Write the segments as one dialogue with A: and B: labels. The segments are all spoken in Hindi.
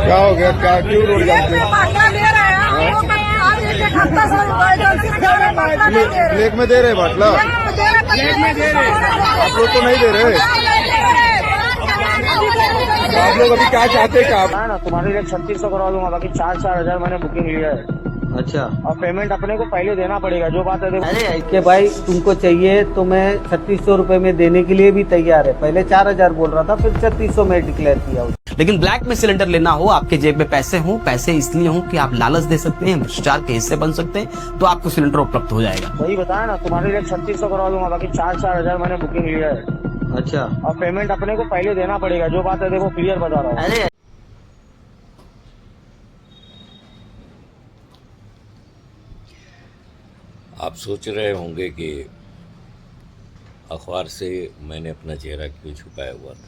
A: क्या हो गया, क्या क्यों रोड जाम किया? ब्लैक में दे रहे बाटला, आप लोग तो नहीं दे रहे। आप लोग अभी क्या चाहते हैं? क्या आप
B: है ना, तुम्हारे लिए 3600 करवा दूंगा, बाकी 4-4 हजार मैंने बुकिंग लिया है।
C: अच्छा,
B: और पेमेंट अपने को पहले देना पड़ेगा, जो बात है देखो।
C: अरे कि भाई तुमको चाहिए तो मैं 3600 रुपए में देने के लिए भी तैयार है। पहले 4000 बोल रहा था, फिर 3600 में डिक्लेयर किया।
D: लेकिन ब्लैक में सिलेंडर लेना हो, आपके जेब में पैसे हो, पैसे इसलिए हो कि आप लालच दे सकते हैं, भ्रष्टाचार के हिस्से बन सकते हैं, तो आपको सिलेंडर उपलब्ध हो जाएगा।
B: वही बताया ना, तुम्हारे लिए 3600 करवा दूंगा, बाकी 4-4 हजार मैंने बुकिंग लिया है।
C: अच्छा,
B: और पेमेंट अपने को पहले देना पड़ेगा, जो बात है देखो, क्लियर बता रहा हूँ।
C: अरे
E: आप सोच रहे होंगे कि अखबार से मैंने अपना चेहरा क्यों छुपाया हुआ था।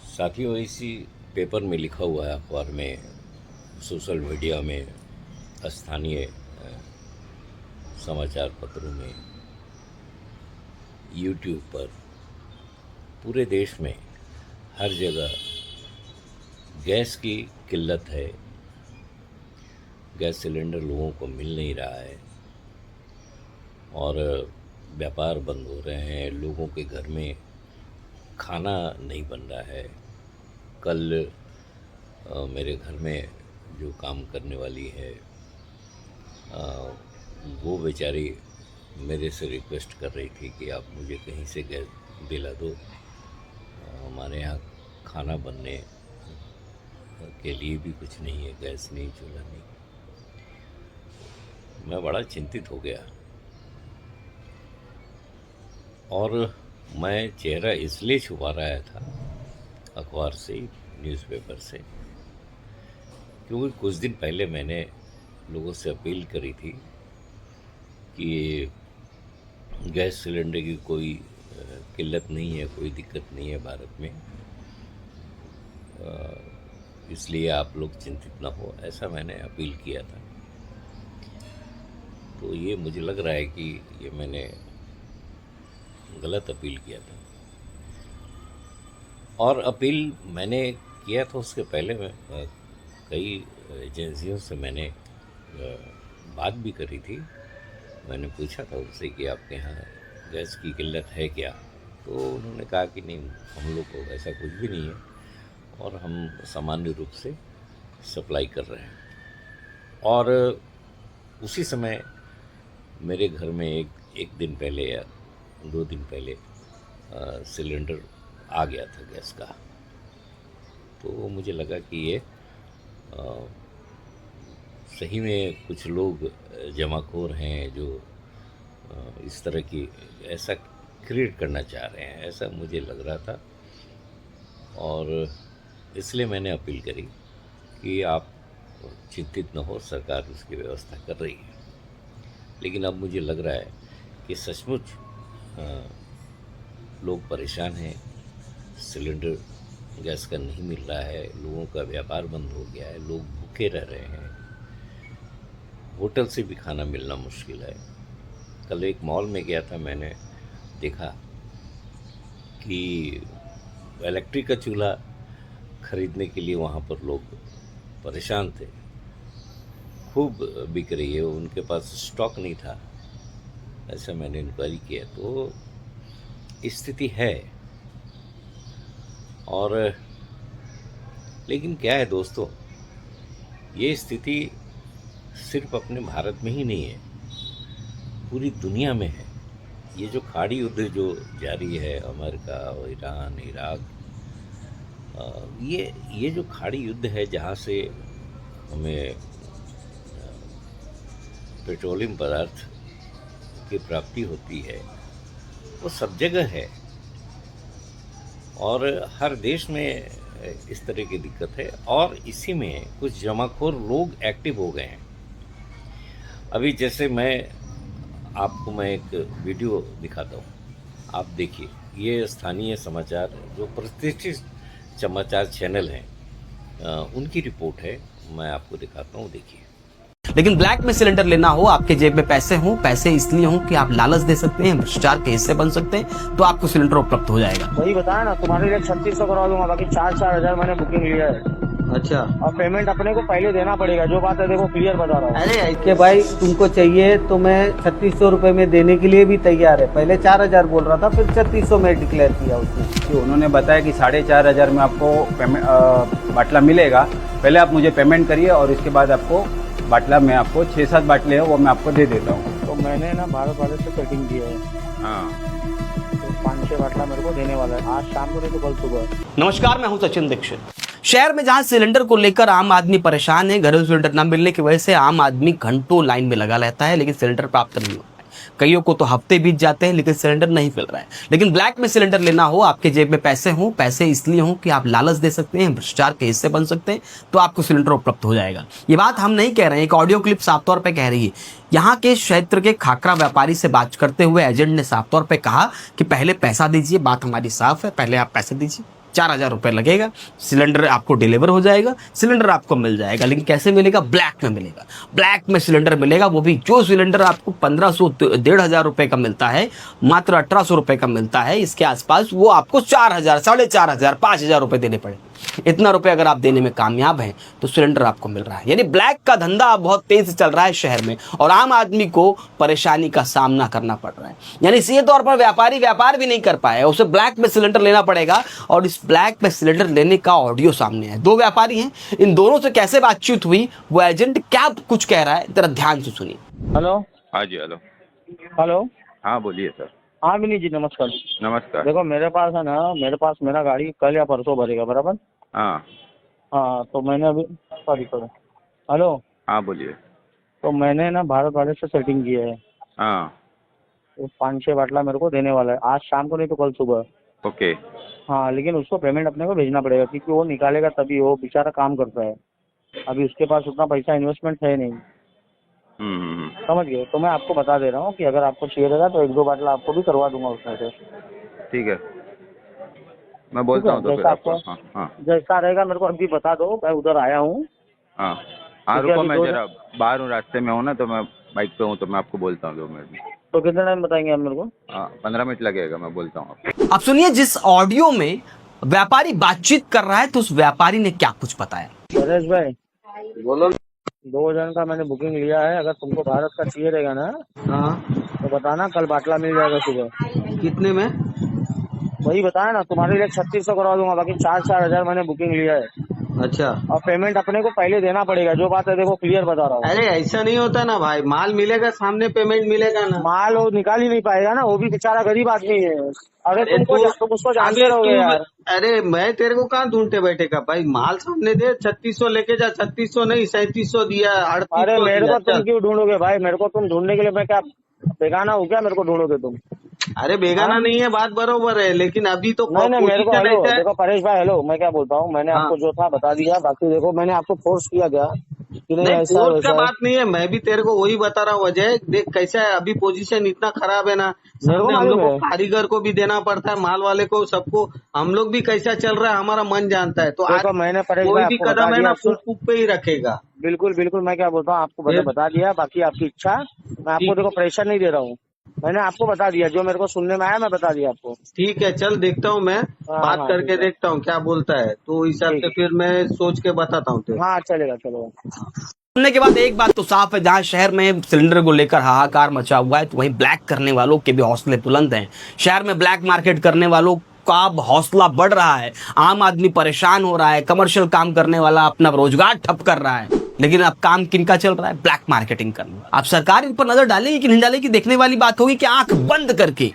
E: साथियों, इसी पेपर में लिखा हुआ है, अखबार में, सोशल मीडिया में, स्थानीय समाचार पत्रों में, यूट्यूब पर, पूरे देश में हर जगह गैस की किल्लत है। गैस सिलेंडर लोगों को मिल नहीं रहा है और व्यापार बंद हो रहे हैं, लोगों के घर में खाना नहीं बन रहा है। कल मेरे घर में जो काम करने वाली है, वो बेचारी मेरे से रिक्वेस्ट कर रही थी कि आप मुझे कहीं से गैस दिला दो, हमारे यहाँ खाना बनने के लिए भी कुछ नहीं है, गैस नहीं, चूल्हा नहीं। मैं बड़ा चिंतित हो गया और मैं चेहरा इसलिए छुपा रहा था अखबार से, न्यूज़पेपर से, क्योंकि कुछ दिन पहले मैंने लोगों से अपील करी थी कि गैस सिलेंडर की कोई किल्लत नहीं है, कोई दिक्कत नहीं है भारत में, इसलिए आप लोग चिंतित ना हो, ऐसा मैंने अपील किया था। तो ये मुझे लग रहा है कि ये मैंने गलत अपील किया था। और अपील मैंने किया था उसके पहले मैं कई एजेंसियों से मैंने बात भी करी थी। मैंने पूछा था उनसे कि आपके यहाँ गैस की किल्लत है क्या, तो उन्होंने कहा कि नहीं, हम लोग को ऐसा कुछ भी नहीं है और हम सामान्य रूप से सप्लाई कर रहे हैं। और उसी समय मेरे घर में एक दिन पहले या 2 दिन पहले सिलेंडर आ गया था गैस का। तो मुझे लगा कि ये सही में कुछ लोग जमाखोर हैं जो इस तरह की ऐसा क्रिएट करना चाह रहे हैं, ऐसा मुझे लग रहा था। और इसलिए मैंने अपील करी कि आप चिंतित न हो, सरकार उसकी व्यवस्था कर रही है। लेकिन अब मुझे लग रहा है कि सचमुच लोग परेशान हैं, सिलेंडर गैस का नहीं मिल रहा है, लोगों का व्यापार बंद हो गया है, लोग भूखे रह रहे हैं, होटल से भी खाना मिलना मुश्किल है। कल एक मॉल में गया था, मैंने देखा कि इलेक्ट्रिक का चूल्हा खरीदने के लिए वहाँ पर लोग परेशान थे, खूब बिक रही है, उनके पास स्टॉक नहीं था, ऐसा मैंने इंक्वायरी किया। तो स्थिति है। और लेकिन क्या है दोस्तों, ये स्थिति सिर्फ अपने भारत में ही नहीं है, पूरी दुनिया में है। ये जो खाड़ी युद्ध जो जारी है, अमेरिका और ईरान, इराक, ये जो खाड़ी युद्ध है, जहाँ से हमें पेट्रोलियम पदार्थ की प्राप्ति होती है, वो सब जगह है और हर देश में इस तरह की दिक्कत है। और इसी में कुछ जमाखोर लोग एक्टिव हो गए हैं। अभी जैसे मैं एक वीडियो दिखाता हूँ, आप देखिए। ये स्थानीय समाचार, जो प्रतिष्ठित समाचार चैनल हैं, उनकी रिपोर्ट है, मैं आपको दिखाता हूँ, देखिए।
D: लेकिन ब्लैक में सिलेंडर लेना हो, आपके जेब में पैसे हो, पैसे इसलिए हो कि आप लालच दे सकते हैं, भ्रष्टाचार के हिस्से बन सकते हैं, तो आपको सिलेंडर उपलब्ध हो जाएगा।
B: वही बताया ना, तुम्हारे लिए 3600 करवा दूंगा, बाकी 4-4 हजार मैंने बुकिंग लिया है।
C: अच्छा,
B: और पेमेंट अपने को पहले देना पड़ेगा, जो बात है देखो क्लियर बता रहा हूँ।
C: अरे कि भाई तुमको चाहिए तो मैं 3600 रुपए में देने के लिए भी तैयार है। पहले 4000 बोल रहा था, फिर 3600 में डिक्लेयर किया उसने।
F: कि उन्होंने बताया कि 4500 में आपको बाटला मिलेगा, पहले आप मुझे पेमेंट करिए और इसके बाद आपको बाटला में आपको 6-7 बाटले है वो मैं आपको दे देता हूँ।
B: तो मैंने ना भारत वाले से सेटिंग किया है।
F: हाँ,
B: तो 5-6 बाटला मेरे को देने वाला है, आज शाम को नहीं तो कल सुबह।
D: नमस्कार, मैं हूं सचिन दीक्षित। शहर में जहां सिलेंडर को लेकर आम आदमी परेशान है, घरेलू सिलेंडर न मिलने की वजह से आम आदमी घंटों लाइन में लगा रहता है, लेकिन सिलेंडर प्राप्त नहीं होता है। कईयों को तो हफ्ते बीत जाते हैं, लेकिन सिलेंडर नहीं मिल रहा है। लेकिन ब्लैक में सिलेंडर लेना हो, आपके जेब में पैसे हो, पैसे इसलिए हो कि आप लालच दे सकते हैं, भ्रष्टाचार के हिस्से बन सकते हैं, तो आपको सिलेंडर उपलब्ध हो जाएगा। ये बात हम नहीं कह रहे हैं, एक ऑडियो क्लिप साफ तौर पे कह रही है। यहाँ के क्षेत्र के खाकरा व्यापारी से बात करते हुए एजेंट ने साफ तौर पे कहा कि पहले पैसा दीजिए, बात हमारी साफ है, पहले आप पैसे दीजिए, 4000 रुपये लगेगा, सिलेंडर आपको डिलीवर हो जाएगा, सिलेंडर आपको मिल जाएगा। लेकिन कैसे मिलेगा? ब्लैक में मिलेगा। ब्लैक में सिलेंडर मिलेगा, वो भी जो सिलेंडर आपको 1500-1500 रुपये का मिलता है, मात्र 1800 रुपये का मिलता है, इसके आसपास वो आपको 4000, 4500, 5000 रुपये देने पड़े। इतना रुपए अगर आप देने में कामयाब हैं तो सिलेंडर आपको मिल रहा है। यानी ब्लैक का धंधा बहुत तेज से चल रहा है शहर में, और आम आदमी को परेशानी का सामना करना पड़ रहा है। यानी सीधे तौर पर व्यापारी व्यापार भी नहीं कर पाया, उसे ब्लैक में सिलेंडर लेना पड़ेगा। और इस ब्लैक में सिलेंडर लेने का ऑडियो सामने है। दो व्यापारी हैं, इन दोनों से कैसे बातचीत हुई, वो एजेंट क्या कुछ कह रहा है, जरा ध्यान से सुनिए।
B: हेलो
A: हाँ जी, हेलो।
B: हेलो,
A: हाँ बोलिए सर।
B: हाँ विनीत जी, नमस्कार।
A: नमस्कार।
B: देखो मेरे पास है ना, मेरा गाड़ी कल या परसों भरेगा, बराबर।
A: हाँ
B: हाँ, तो मैंने अभी सॉरी करो। हेलो,
A: हाँ बोलिए।
B: तो मैंने ना भारत वाले से सेटिंग किया है।
A: हाँ
B: तो 5-6 बाटला मेरे को देने वाला है, आज शाम को नहीं तो कल सुबह।
A: ओके।
B: हाँ, लेकिन उसको पेमेंट अपने को भेजना पड़ेगा, क्योंकि वो निकालेगा तभी, वो बेचारा काम करता है। अभी उसके पास उतना पैसा इन्वेस्टमेंट है नहीं, समझ गए। तो मैं आपको बता दे रहा हूँ कि अगर आपको चाहिए रहेगा तो 1-2 बाटला आपको भी करवा दूंगा उसमें से।
A: ठीक है, मैं बोलता हूँ तो फिर आपको। हाँ हाँ
B: जैसा रहेगा मेरे को अभी बता दो, मैं उधर आया हूँ।
A: हाँ हाँ, रुको, मैं जरा बाहर हूँ, रास्ते में हूँ ना, तो मैं बाइक पे हूँ, तो मैं आपको बोलता हूँ 2 मिनट में।
B: तो कितना टाइम बताएंगे आप मेरे को?
A: 15 मिनट लगेगा, मैं बोलता हूँ आपको।
D: अब सुनिए, जिस ऑडियो में व्यापारी बातचीत कर रहा है, तो उस व्यापारी ने क्या कुछ बताया।
B: नरेश भाई बोलो। 2 जन का मैंने बुकिंग लिया है, अगर तुमको भारत का चाहिए रहेगा ना
C: हाँ,
B: तो बताना, कल बाटला मिल जाएगा सुबह।
C: कितने में?
B: वही बताया ना, तुम्हारे लिए 3600 करवा दूंगा, बाकी 4-4 हजार मैंने बुकिंग लिया है।
C: अच्छा,
B: और पेमेंट अपने को पहले देना पड़ेगा, जो बात है देखो क्लियर बता रहा हूँ।
C: अरे ऐसा नहीं होता ना भाई, माल मिलेगा सामने, पेमेंट मिलेगा ना।
B: माल वो निकाल ही नहीं पाएगा ना, वो भी बेचारा गरीब आदमी है। अरे तुम उसको जानते रहोगे यार।
C: अरे मैं तेरे को कहाँ ढूंढते बैठेगा भाई, माल सामने दे, 3600 लेके जा। 3600 नहीं, 3700 दिया, 3800।
B: अरे मेरे को तुम क्यों ढूंढोगे भाई? मेरे को तुम ढूंढने के लिए मैं क्या बेगाना हूँ क्या? मेरे को ढूंढोगे तुम?
C: अरे बेगाना नहीं है, बात बरोबर है, लेकिन अभी तो
B: नहीं मेरे को हेलो,
C: ऐसा है।
B: देखो परेश भाई, हेलो, मैं क्या बोलता हूँ, मैंने
C: हाँ।
B: आपको जो था बता दिया। बाकी देखो मैंने आपको फोर्स किया क्या कि नहीं ऐसा
C: फोर्स का
B: वैसा?
C: बात नहीं है, मैं भी तेरे को वही बता रहा हूँ अजय। देख कैसा है अभी, पोजीशन इतना खराब है ना,
B: मेरे को
C: हम लोग को
B: मालूम है।
C: कारीगर को भी देना पड़ता है, माल वाले को, सबको। हम लोग भी कैसा चल रहा है हमारा मन जानता है। तो
B: देखो
C: आज
B: मैंने परेश
C: कोई
B: भाई
C: भी
B: आपको बता
C: कदम है ना,
B: दिया।
C: फूक पे ही रखेगा।
B: बिल्कुल बिल्कुल, मैं क्या बोलता हूँ आपको मैंने बता दिया। बाकी आपकी इच्छा, मैं आपको देखो प्रेशर नहीं दे रहा हूँ, मैंने आपको बता दिया, जो मेरे को सुनने में आया मैं बता दिया आपको।
C: ठीक है, चल देखता हूँ मैं, बात
B: हाँ,
C: करके
B: ठीक है।
C: देखता हूँ क्या बोलता है, तो इस हिसाब से फिर मैं सोच के बताता हूँ तेरे।
B: हाँ चलेगा, चलो।
D: सुनने के बाद एक बात तो साफ है, जहां शहर में सिलेंडर को लेकर हाहाकार मचा हुआ है, तो वहीं ब्लैक करने वालों के भी हौसले बुलंद हैं। शहर में ब्लैक मार्केट करने वालों का अब हौसला बढ़ रहा है, आम आदमी परेशान हो रहा है, कमर्शियल काम करने वाला अपना रोजगार ठप कर रहा है। लेकिन अब काम किनका चल रहा है? ब्लैक मार्केटिंग करना। अब सरकार इन पर नजर डालेगी कि नहीं डालेगी, देखने वाली बात होगी कि आंख बंद करके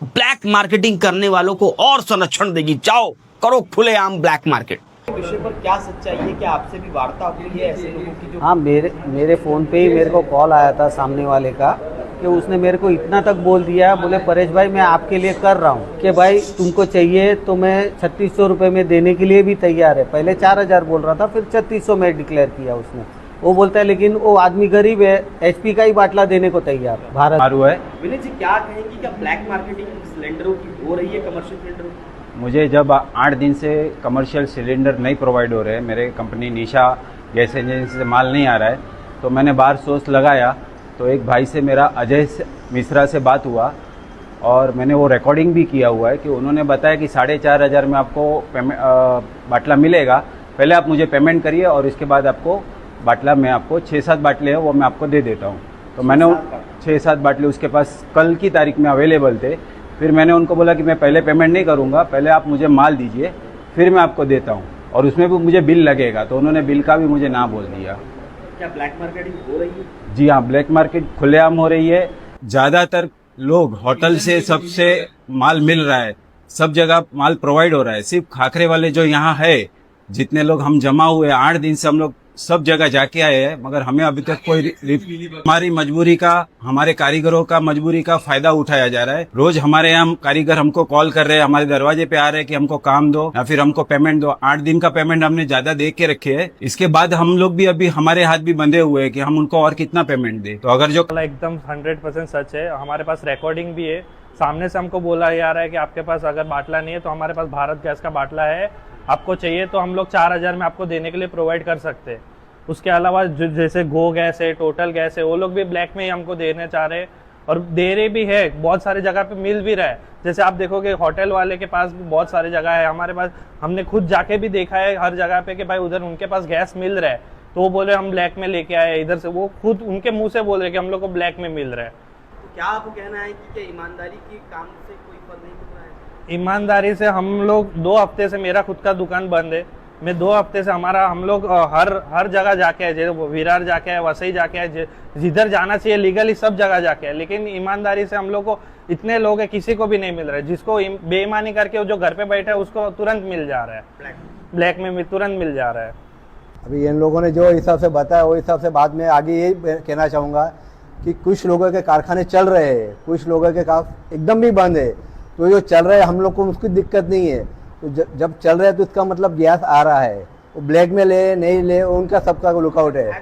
D: ब्लैक मार्केटिंग करने वालों को और संरक्षण देगी। जाओ करो खुलेआम ब्लैक मार्केट। विषय पर क्या सच्चाई है, क्या आपसे भी वार्ता हुई है ऐसे लोगों की जो?
C: हाँ, मेरे फोन पे ही मेरे को कॉल आया था सामने वाले का, कि उसने मेरे को इतना तक बोल दिया, बोले परेश भाई मैं आपके लिए कर रहा हूँ, कि भाई तुमको चाहिए तो मैं 3600 रुपये में देने के लिए भी तैयार है। पहले 4000 बोल रहा था, फिर 3600 में डिक्लेयर किया उसने। वो बोलता है लेकिन वो आदमी गरीब है, HP का ही बाटला देने को तैयार है। भारत
F: मारू है।
D: विनीत जी क्या कहेंगी, क्या ब्लैक मार्केटिंग सिलेंडरों की हो रही है, कमर्शियल सिलेंडरों की?
F: मुझे जब 8 दिन से कमर्शियल सिलेंडर नहीं प्रोवाइड हो रहे हैं, मेरे कंपनी निशा गैस एजेंसी से माल नहीं आ रहा है, तो मैंने बाहर सोर्स लगाया तो एक भाई से मेरा मिश्रा से बात हुआ और मैंने वो रिकॉर्डिंग भी किया हुआ है कि उन्होंने बताया कि 4,500 में आपको बाटला मिलेगा, पहले आप मुझे पेमेंट करिए और इसके बाद आपको बाटला मैं आपको 6-7 बाटले है वो मैं आपको दे देता हूँ। तो मैंने 6-7 बाटले उसके पास कल की तारीख में अवेलेबल थे। फिर मैंने उनको बोला कि मैं पहले पेमेंट नहीं करूँगा, पहले आप मुझे माल दीजिए फिर मैं आपको देता हूँ और उसमें भी मुझे बिल लगेगा। तो उन्होंने बिल का भी मुझे ना बोल दिया।
D: क्या ब्लैक मार्केटिंग हो रही है?
F: जी हाँ, ब्लैक मार्केट खुलेआम हो रही है। ज़्यादातर लोग होटल से सबसे माल मिल रहा है, सब जगह माल प्रोवाइड हो रहा है। सिर्फ खाखरे वाले जो यहाँ है, जितने लोग हम जमा हुए 8 दिन से हम लोग सब जगह जाके आए हैं, मगर हमें अभी तक कोई हमारी मजबूरी का, हमारे कारीगरों का मजबूरी का फायदा उठाया जा रहा है। रोज हमारे यहाँ कारीगर हमको कॉल कर रहे हैं, हमारे दरवाजे पे आ रहे हैं कि हमको काम दो या फिर हमको पेमेंट दो। 8 दिन का पेमेंट हमने ज्यादा दे के रखे है। इसके बाद हम लोग भी अभी हमारे हाथ भी बंधे हुए हैं कि हम उनको और कितना पेमेंट दे। तो अगर जो
G: एकदम 100% सच है, हमारे पास रिकॉर्डिंग भी है। सामने से हमको बोला जा रहा है कि आपके पास अगर बाटला नहीं है तो हमारे पास भारत गैस का बाटला है, आपको चाहिए तो हम लोग 4,000 में आपको देने के लिए प्रोवाइड कर सकते हैं। उसके अलावा जैसे गो गैस है, टोटल गैस है, वो लोग भी ब्लैक में ही हमको देने चाह रहे हैं और दे रहे भी है। बहुत सारी जगह पे मिल भी रहा है। जैसे आप देखोगे होटल वाले के पास भी बहुत सारी जगह है, हमारे पास हमने खुद जाके भी देखा है हर जगह पे कि भाई उधर उनके पास गैस मिल रहा है, तो वो बोले हम ब्लैक में लेके आए इधर से। वो खुद उनके मुंह से बोल रहे कि हम लोग को ब्लैक में मिल रहा है।
D: तो क्या आपको कहना है कि क्या ईमानदारी की काम से कोई फल नहीं मिल रहा है?
G: ईमानदारी से हम लोग 2 हफ्ते से, मेरा खुद का दुकान बंद है, मैं 2 हफ्ते से हम लोग हर जगह जाके आए, जैसे विरार जाके आए, वसई जाके आए, जिधर जाना चाहिए लीगली सब जगह जाके आए, लेकिन ईमानदारी से हम लोग को इतने लोग हैं किसी को भी नहीं मिल रहा है। जिसको बेईमानी करके जो घर पे बैठा है उसको तुरंत मिल जा रहा है, ब्लैक में तुरंत मिल जा रहा है।
H: अभी इन लोगों ने जो हिसाब से बताया वो हिसाब से बाद में आगे यही कहना चाहूँगा कि कुछ लोगों के कारखाने चल रहे हैं, कुछ लोगों के एकदम भी बंद है। तो जो चल रहे हैं हम लोग को उसकी दिक्कत नहीं है। तो जब चल रहा है तो इसका मतलब गैस आ रहा है। वो ब्लैक में ले नहीं ले उनका सबका लुकआउट है।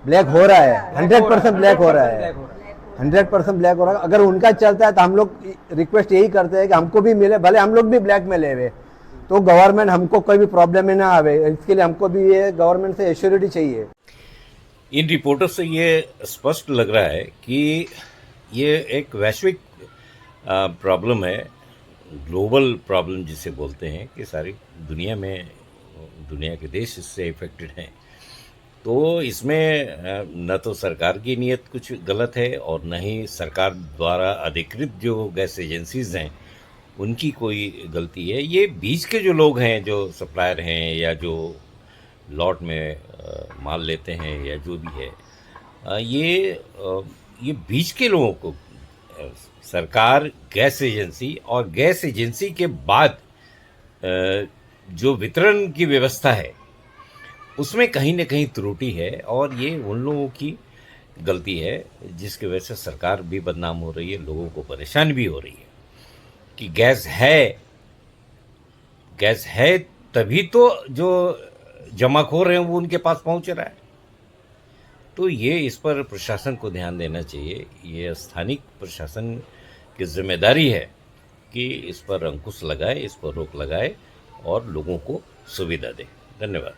H: ब्लैक हो रहा है, 100% ब्लैक हो रहा है, 100% ब्लैक हो रहा है। अगर उनका चलता है तो हम लोग रिक्वेस्ट यही करते हैं कि हमको भी मिले, भले हम लोग भी ब्लैक में ले हुए तो गवर्नमेंट हमको कोई भी प्रॉब्लम में ना आवे। इसके लिए हमको भी ये गवर्नमेंट से एश्योरिटी चाहिए।
E: इन रिपोर्टों से ये स्पष्ट लग रहा है कि ये एक वैश्विक प्रॉब्लम है, ग्लोबल प्रॉब्लम जिसे बोलते हैं, कि सारी दुनिया में, दुनिया के देश इससे इफेक्टेड हैं। तो इसमें न तो सरकार की नीयत कुछ गलत है और न ही सरकार द्वारा अधिकृत जो गैस एजेंसीज हैं उनकी कोई गलती है। ये बीच के जो लोग हैं, जो सप्लायर हैं या जो लॉट में माल लेते हैं या जो भी है, ये बीच के लोगों को सरकार, गैस एजेंसी और गैस एजेंसी के बाद जो वितरण की व्यवस्था है उसमें कहीं न कहीं त्रुटि है और ये उन लोगों की गलती है जिसकी वजह से सरकार भी बदनाम हो रही है, लोगों को परेशानी भी हो रही है कि गैस है तभी तो जो जमाखोर हैं वो उनके पास पहुंच रहा है। तो ये इस पर प्रशासन को ध्यान देना चाहिए। ये स्थानिक प्रशासन की जिम्मेदारी है कि इस पर अंकुश लगाए, इस पर रोक लगाए और लोगों को सुविधा दे। धन्यवाद।